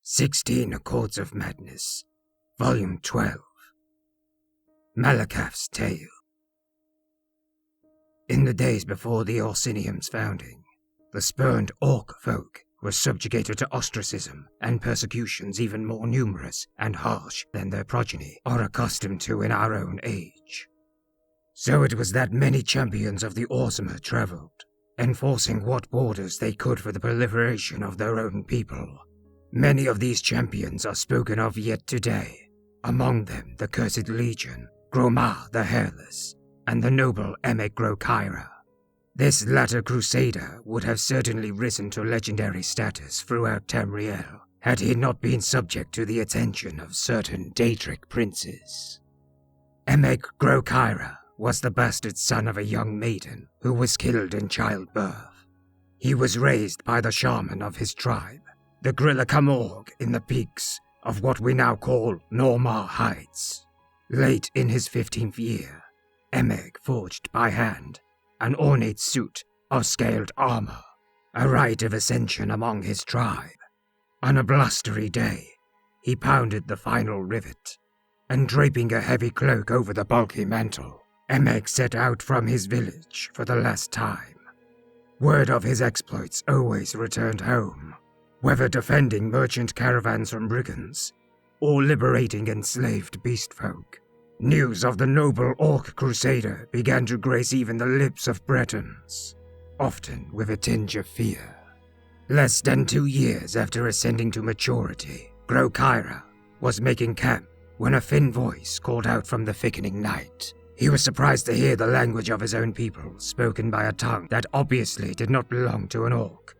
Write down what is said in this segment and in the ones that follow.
16 Accords of Madness, Volume 12. Malacath's Tale. In the days before the Orsinium's founding, the spurned orc folk were subjugated to ostracism and persecutions even more numerous and harsh than their progeny are accustomed to in our own age. So it was that many champions of the Orsimer traveled, enforcing what borders they could for the proliferation of their own people. Many of these champions are spoken of yet today, among them the Cursed Legion, Gromar the Hairless, and the noble Emigrocira. This latter crusader would have certainly risen to legendary status throughout Tamriel, had he not been subject to the attention of certain Daedric princes. Emigrocira was the bastard son of a young maiden who was killed in childbirth. He was raised by the shaman of his tribe, the Grillicamorg in the peaks of what we now call Normar Heights. Late in his 15th year, Emeg forged by hand an ornate suit of scaled armor, a rite of ascension among his tribe. On a blustery day, he pounded the final rivet, and draping a heavy cloak over the bulky mantle, Emeg set out from his village for the last time. Word of his exploits always returned home, whether defending merchant caravans from brigands, or liberating enslaved beast folk. News of the noble orc crusader began to grace even the lips of Bretons, often with a tinge of fear. Less than 2 years after ascending to maturity, Grokira was making camp when a thin voice called out from the thickening night. He was surprised to hear the language of his own people spoken by a tongue that obviously did not belong to an orc.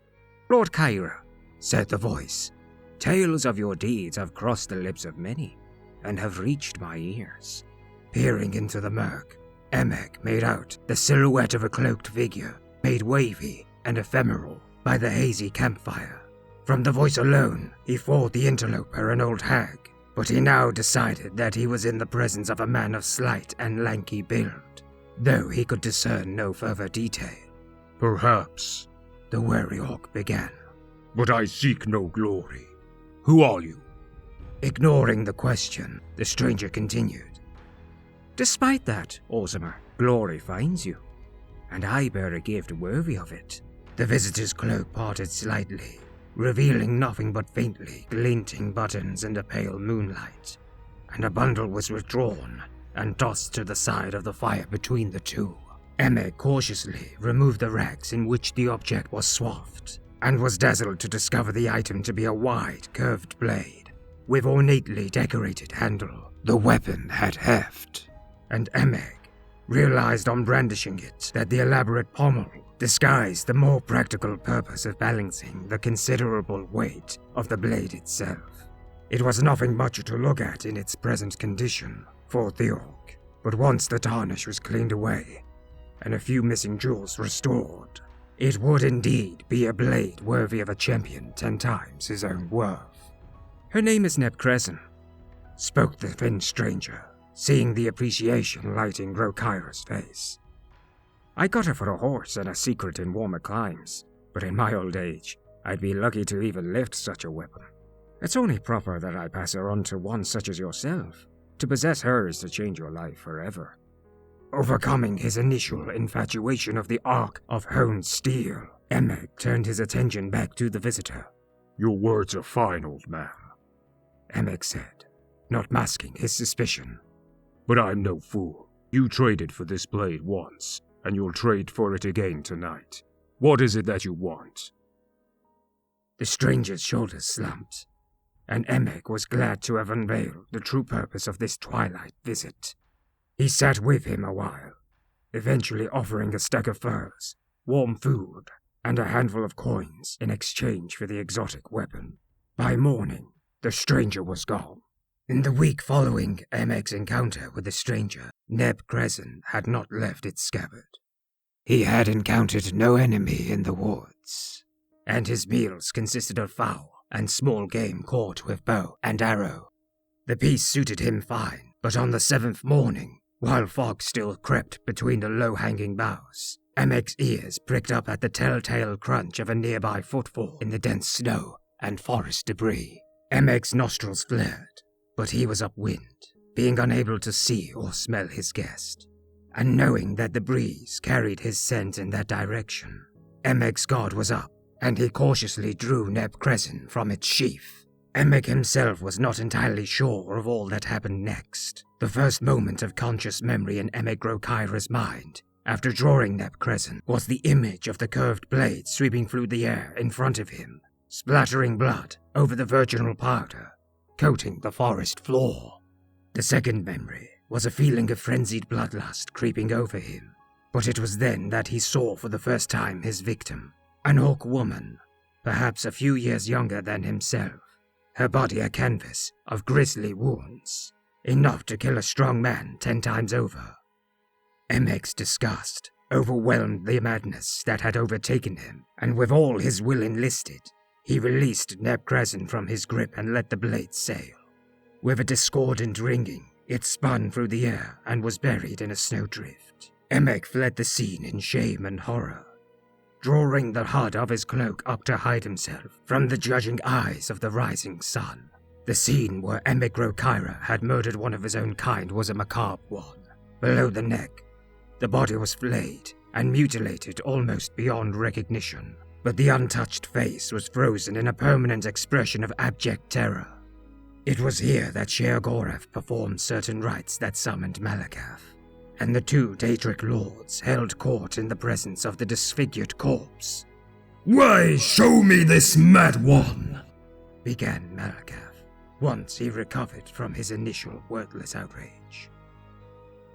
"Lord Kyra," said the voice, "tales of your deeds have crossed the lips of many, and have reached my ears." Peering into the murk, Emeg made out the silhouette of a cloaked figure, made wavy and ephemeral by the hazy campfire. From the voice alone, he thought the interloper an old hag, but he now decided that he was in the presence of a man of slight and lanky build, though he could discern no further detail. "Perhaps," the wary orc began, "but I seek no glory. Who are you?" Ignoring the question, the stranger continued. "Despite that, Orsimer, glory finds you, and I bear a gift worthy of it." The visitor's cloak parted slightly, revealing nothing but faintly glinting buttons in the pale moonlight, and a bundle was withdrawn and tossed to the side of the fire between the two. Emeg cautiously removed the rags in which the object was swathed, and was dazzled to discover the item to be a wide, curved blade, with ornately decorated handle. The weapon had heft, and Emeg realized on brandishing it that the elaborate pommel disguised the more practical purpose of balancing the considerable weight of the blade itself. It was nothing much to look at in its present condition, thought the orc, but once the tarnish was cleaned away, and a few missing jewels restored, it would indeed be a blade worthy of a champion 10 times his own worth. "Her name is Nebcrescent," spoke the thin stranger, seeing the appreciation lighting Grokira's face. "I got her for a horse and a secret in warmer climes, but in my old age, I'd be lucky to even lift such a weapon. It's only proper that I pass her on to one such as yourself. To possess her is to change your life forever." Overcoming his initial infatuation of the arc of honed steel, Emeg turned his attention back to the visitor. "Your words are fine, old man," Emeg said, not masking his suspicion. "But I'm no fool. You traded for this blade once, and you'll trade for it again tonight. What is it that you want?" The stranger's shoulders slumped, and Emeg was glad to have unveiled the true purpose of this twilight visit. He sat with him a while, eventually offering a stack of furs, warm food, and a handful of coins in exchange for the exotic weapon. By morning, the stranger was gone. In the week following Emeg's encounter with the stranger, Nebcrescent had not left its scabbard. He had encountered no enemy in the woods, and his meals consisted of fowl and small game caught with bow and arrow. The peace suited him fine, but on the 7th morning, while fog still crept between the low-hanging boughs, Emeg's ears pricked up at the telltale crunch of a nearby footfall in the dense snow and forest debris. Emeg's nostrils flared, but he was upwind, being unable to see or smell his guest. And knowing that the breeze carried his scent in that direction, Emeg's guard was up, and he cautiously drew Neb Crescent from its sheath. Emeg himself was not entirely sure of all that happened next. The first moment of conscious memory in Emigrocira's mind, after drawing Neb Crescent, was the image of the curved blade sweeping through the air in front of him, splattering blood over the virginal powder, coating the forest floor. The second memory was a feeling of frenzied bloodlust creeping over him, but it was then that he saw for the first time his victim, an orc woman, perhaps a few years younger than himself, her body a canvas of grisly wounds, enough to kill a strong man 10 times over. Emeg's disgust overwhelmed the madness that had overtaken him, and with all his will enlisted, he released Neb Crescent from his grip and let the blade sail. With a discordant ringing, it spun through the air and was buried in a snowdrift. Emeg fled the scene in shame and horror, drawing the hood of his cloak up to hide himself from the judging eyes of the rising sun. The scene where Emigrocira had murdered one of his own kind was a macabre one. Below the neck, the body was flayed and mutilated almost beyond recognition, but the untouched face was frozen in a permanent expression of abject terror. It was here that Sheogorath performed certain rites that summoned Malacath, and the 2 Daedric lords held court in the presence of the disfigured corpse. "Why, show me this mad one," began Malacath, once he recovered from his initial wordless outrage.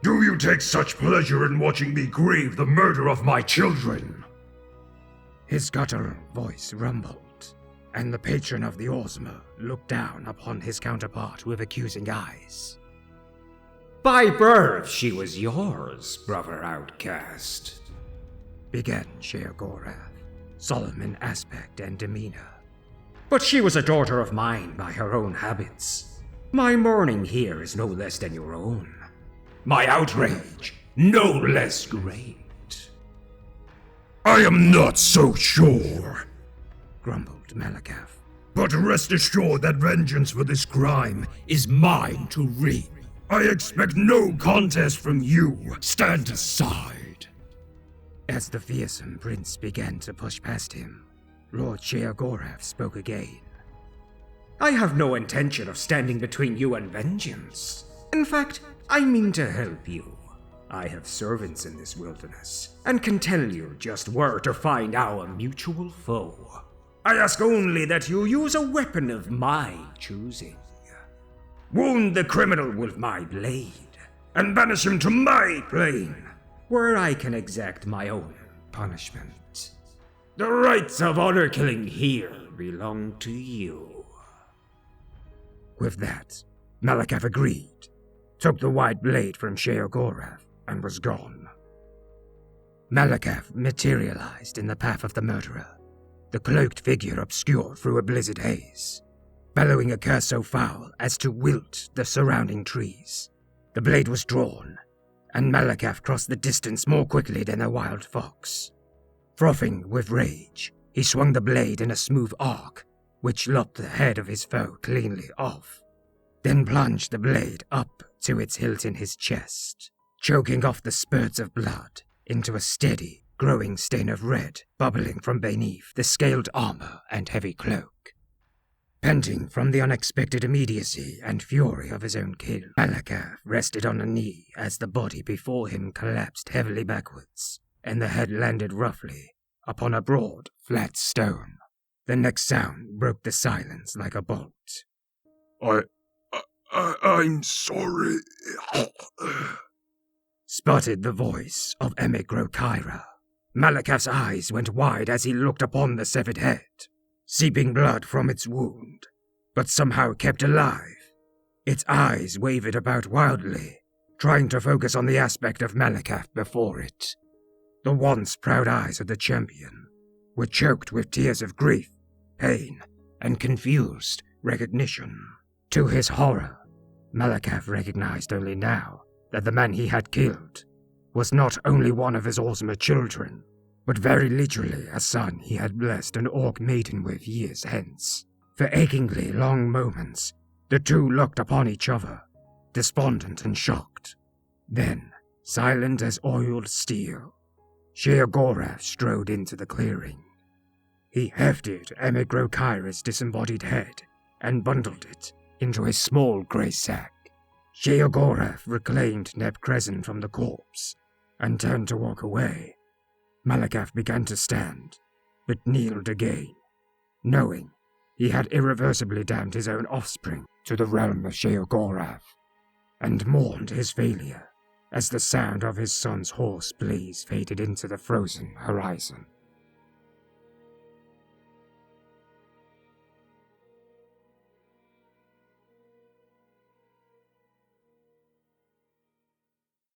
"Do you take such pleasure in watching me grieve the murder of my children?" His guttural voice rumbled, and the patron of the Orsimer looked down upon his counterpart with accusing eyes. "By birth she was yours, brother outcast," began Sheogorath, solemn in aspect and demeanor. "but she was a daughter of mine by her own habits. My mourning here is no less than your own. My outrage no less great." "I am not so sure," grumbled Malacath. "But rest assured that vengeance for this crime is mine to reap. I expect no contest from you. Stand aside." As the fearsome prince began to push past him, Lord Sheogorath spoke again. "I have no intention of standing between you and vengeance. In fact, I mean to help you. I have servants in this wilderness, and can tell you just where to find our mutual foe. I ask only that you use a weapon of my choosing. Wound the criminal with my blade, and banish him to my plane, where I can exact my own punishment. The rights of honor killing here belong to you." With that, Malacath agreed, took the white blade from Sheogorath, and was gone. Malacath materialized in the path of the murderer, the cloaked figure obscured through a blizzard haze, bellowing a curse so foul as to wilt the surrounding trees. The blade was drawn, and Malacath crossed the distance more quickly than a wild fox. Frothing with rage, he swung the blade in a smooth arc, which lopped the head of his foe cleanly off, then plunged the blade up to its hilt in his chest, choking off the spurts of blood into a steady, growing stain of red bubbling from beneath the scaled armor and heavy cloak. Panting from the unexpected immediacy and fury of his own kill, Malacath rested on a knee as the body before him collapsed heavily backwards, and the head landed roughly upon a broad, flat stone. The next sound broke the silence like a bolt. I'm sorry," sputtered the voice of Emigrocira. Malacath's eyes went wide as he looked upon the severed head, seeping blood from its wound, but somehow kept alive. Its eyes wavered about wildly, trying to focus on the aspect of Malacath before it. The once proud eyes of the champion were choked with tears of grief, pain, and confused recognition. To his horror, Malacath recognized only now that the man he had killed was not only one of his Orsimer children, but very literally a son he had blessed an orc maiden with years hence. For achingly long moments, the two looked upon each other, despondent and shocked. Then, silent as oiled steel, Sheogorath strode into the clearing. He hefted Emigrocira's disembodied head and bundled it into a small grey sack. Sheogorath reclaimed Neb Crescent from the corpse and turned to walk away. Malacath began to stand, but kneeled again, knowing he had irreversibly damned his own offspring to the realm of Sheogorath, and mourned his failure as the sound of his son's hoarse pleas faded into the frozen horizon.